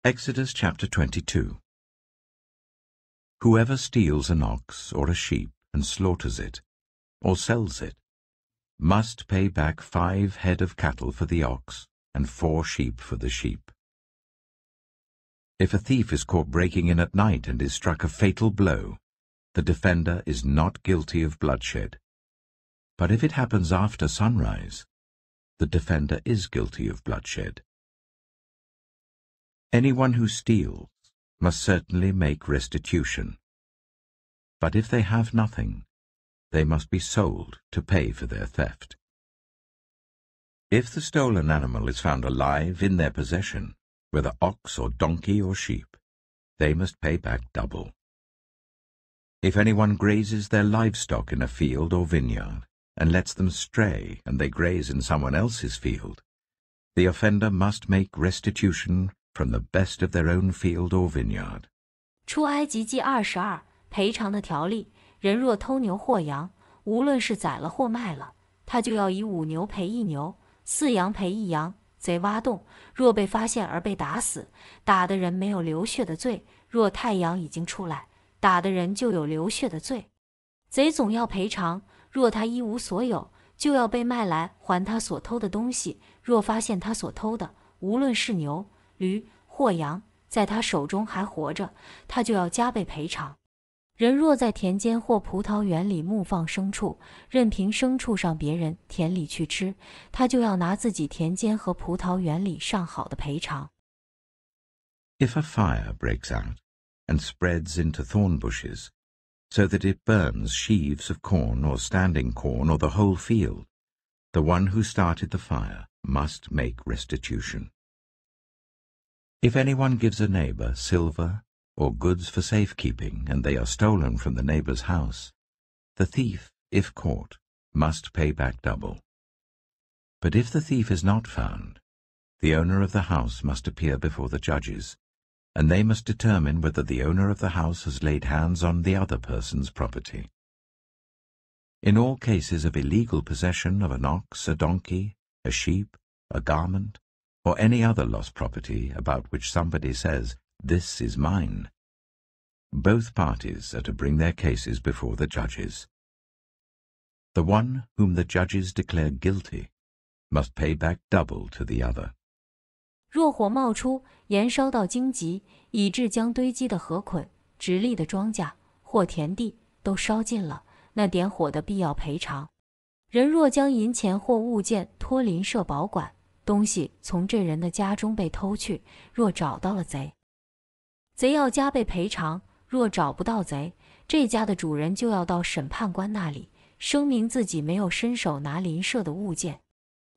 Exodus chapter 22. Whoever steals an ox or a sheep and slaughters it, or sells it, must pay back 5 head of cattle for the ox and 4 sheep for the sheep. If a thief is caught breaking in at night and is struck a fatal blow, the defender is not guilty of bloodshed. But if it happens after sunrise, the defender is guilty of bloodshed. Anyone who steals must certainly make restitution. But if they have nothing, they must be sold to pay for their theft. If the stolen animal is found alive in their possession, whether ox or donkey or sheep, they must pay back double. If anyone grazes their livestock in a field or vineyard, and lets them stray and they graze in someone else's field, the offender must make restitution from the best of their own field or vineyard. 出埃及记22赔偿的条例：人若偷牛或羊，无论是宰了或卖了，他就要以5牛赔1牛，4羊赔1羊。贼挖洞，若被发现而被打死，打的人没有流血的罪；若太阳已经出来，打的人就有流血的罪。贼总要赔偿，若他一无所有，就要被卖来还他所偷的东西。若发现他所偷的，无论是牛、驴或羊，在他手中还活着，他就要加倍赔偿。人若在田间或葡萄园里牧放牲畜，任凭牲畜上别人田里去吃，他就要拿自己田间和葡萄园里上好的赔偿。If a fire breaks out and spreads into thorn bushes, so that it burns sheaves of corn or standing corn or the whole field, the one who started the fire must make restitution. If anyone gives a neighbor silver or goods for safekeeping, and they are stolen from the neighbor's house, the thief, if caught, must pay back double. But if the thief is not found, the owner of the house must appear before the judges, and they must determine whether the owner of the house has laid hands on the other person's property. In all cases of illegal possession of an ox, a donkey, a sheep, a garment, or any other lost property about which somebody says, "This is mine," both parties are to bring their cases before the judges. The one whom the judges declare guilty must pay back double to the other. 若火冒出，燃烧到荆棘，以致将堆积的禾捆、直立的庄稼或田地都烧尽了，那点火的必要赔偿。人若将银钱或物件托邻舍保管，东西从这人的家中被偷去，若找到了贼，贼要加倍赔偿。若找不到贼，这家的主人就要到审判官那里，声明自己没有伸手拿邻舍的物件。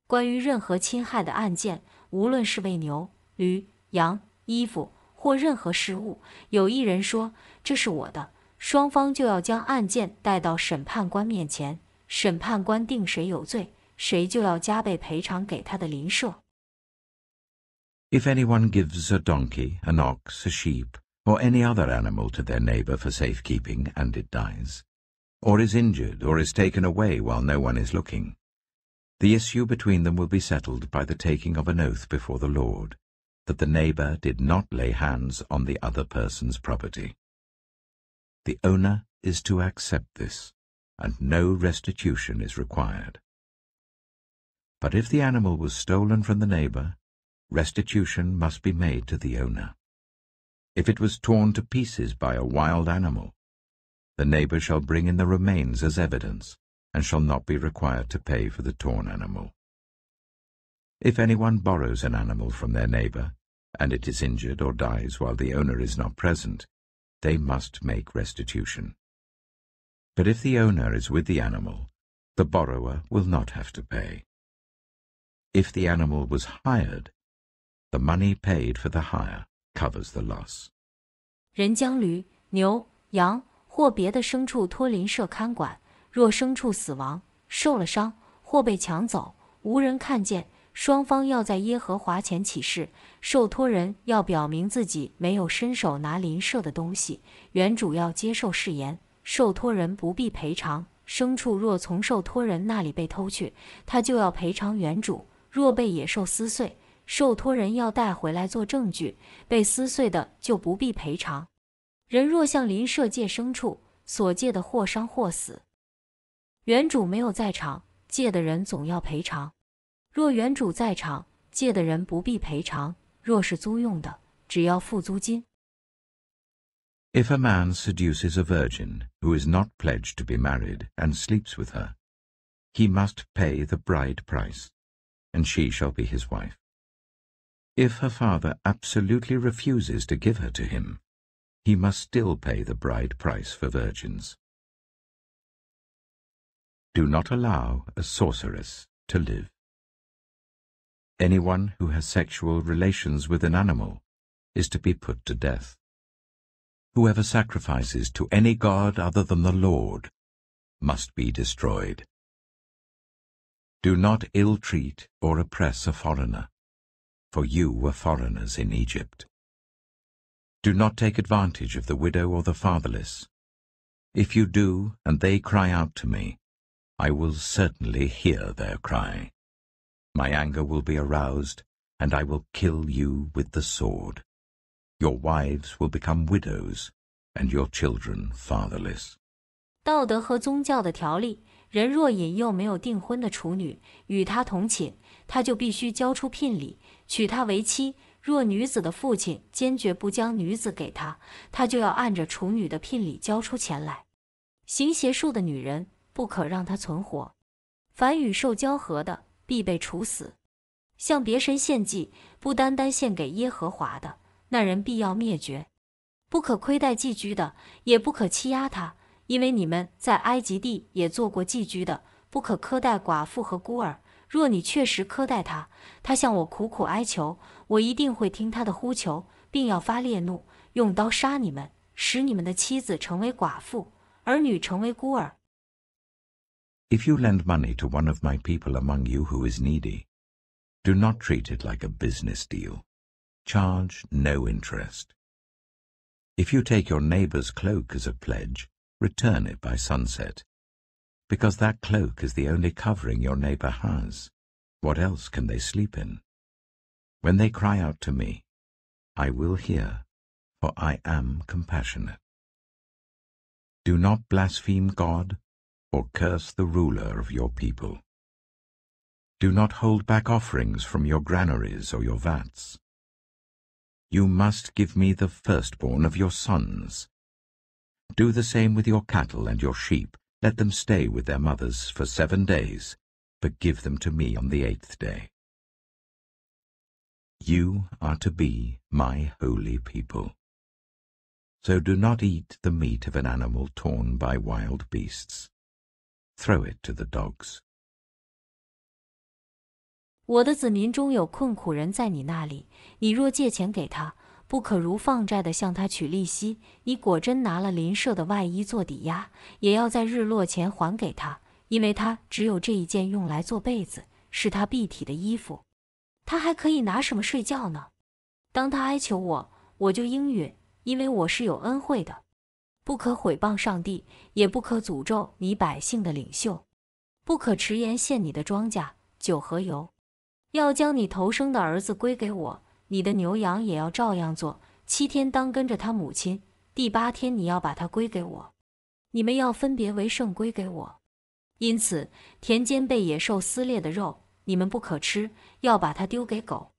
关于任何侵害的案件，无论是为牛、驴、羊、衣服或任何事物，有一人说这是我的，双方就要将案件带到审判官面前，审判官定谁有罪，谁就要加倍赔偿给他的邻舍。If anyone gives a donkey, an ox, a sheep, or any other animal to their neighbor for safekeeping, and it dies, or is injured, or is taken away while no one is looking, the issue between them will be settled by the taking of an oath before the Lord, that the neighbor did not lay hands on the other person's property. The owner is to accept this, and no restitution is required. But if the animal was stolen from the neighbor, restitution must be made to the owner. If it was torn to pieces by a wild animal, the neighbor shall bring in the remains as evidence, and shall not be required to pay for the torn animal. If anyone borrows an animal from their neighbor, and it is injured or dies while the owner is not present, they must make restitution. But if the owner is with the animal, the borrower will not have to pay. If the animal was hired, the money paid for the hire covers the loss. 人将驴、牛、羊或别的牲畜托邻舍看管，若牲畜死亡、受了伤或被抢走，无人看见，双方要在耶和华前起誓，受托人要表明自己没有伸手拿邻舍的东西，原主要接受誓言，受托人不必赔偿。牲畜若从受托人那里被偷去，他就要赔偿原主；若被野兽撕碎，受托人要带回来做证据，被撕碎的就不必赔偿。人若向邻舍借牲畜，所借的或伤或死，原主没有在场，借的人总要赔偿。若原主在场，借的人不必赔偿；若是租用的，只要付租金。If a man seduces a virgin who is not pledged to be married and sleeps with her, he must pay the bride price, and she shall be his wife. If her father absolutely refuses to give her to him, he must still pay the bride price for virgins. Do not allow a sorceress to live. Anyone who has sexual relations with an animal is to be put to death. Whoever sacrifices to any god other than the Lord must be destroyed. Do not ill-treat or oppress a foreigner, for you were foreigners in Egypt. Do not take advantage of the widow or the fatherless. If you do, and they cry out to me, I will certainly hear their cry. My anger will be aroused, and I will kill you with the sword. Your wives will become widows, and your children fatherless. 道德和宗教的条例，人若引诱没有订婚的处女与他同寝，他就必须交出聘礼，娶她为妻。若女子的父亲坚决不将女子给他，他就要按着处女的聘礼交出钱来。行邪术的女人，不可让她存活。凡与兽交合的，必被处死。向别神献祭，不单单献给耶和华的，那人必要灭绝。不可亏待寄居的，也不可欺压他，因为你们在埃及地也做过寄居的。不可苛待寡妇和孤儿，若你确实苛待他，他向我苦苦哀求，我一定会听他的呼求，并要发烈怒，用刀杀你们，使你们的妻子成为寡妇，儿女成为孤儿。If you lend money to one of my people among you who is needy, do not treat it like a business deal. Charge no interest. If you take your neighbor's cloak as a pledge, return it by sunset, because that cloak is the only covering your neighbor has. What else can they sleep in? When they cry out to me, I will hear, for I am compassionate. Do not blaspheme God or curse the ruler of your people. Do not hold back offerings from your granaries or your vats. You must give me the firstborn of your sons. Do the same with your cattle and your sheep. Let them stay with their mothers for 7 days, but give them to me on the 8th day. You are to be my holy people. So do not eat the meat of an animal torn by wild beasts. Throw it to the dogs. 我的子民中有困苦人在你那里，你若借钱给他，不可如放债的向他取利息。你果真拿了邻舍的外衣做抵押，也要在日落前还给他，因为他只有这一件用来做被子，是他蔽体的衣服。他还可以拿什么睡觉呢？当他哀求我，我就应允，因为我是有恩惠的。不可毁谤上帝，也不可诅咒你百姓的领袖。不可迟延献你的庄稼、酒和油。要将你头生的儿子归给我，你的牛羊也要照样做。7天当跟着他母亲，第8天你要把他归给我。你们要分别为圣归给我。因此，田间被野兽撕裂的肉，你们不可吃，要把它丢给狗。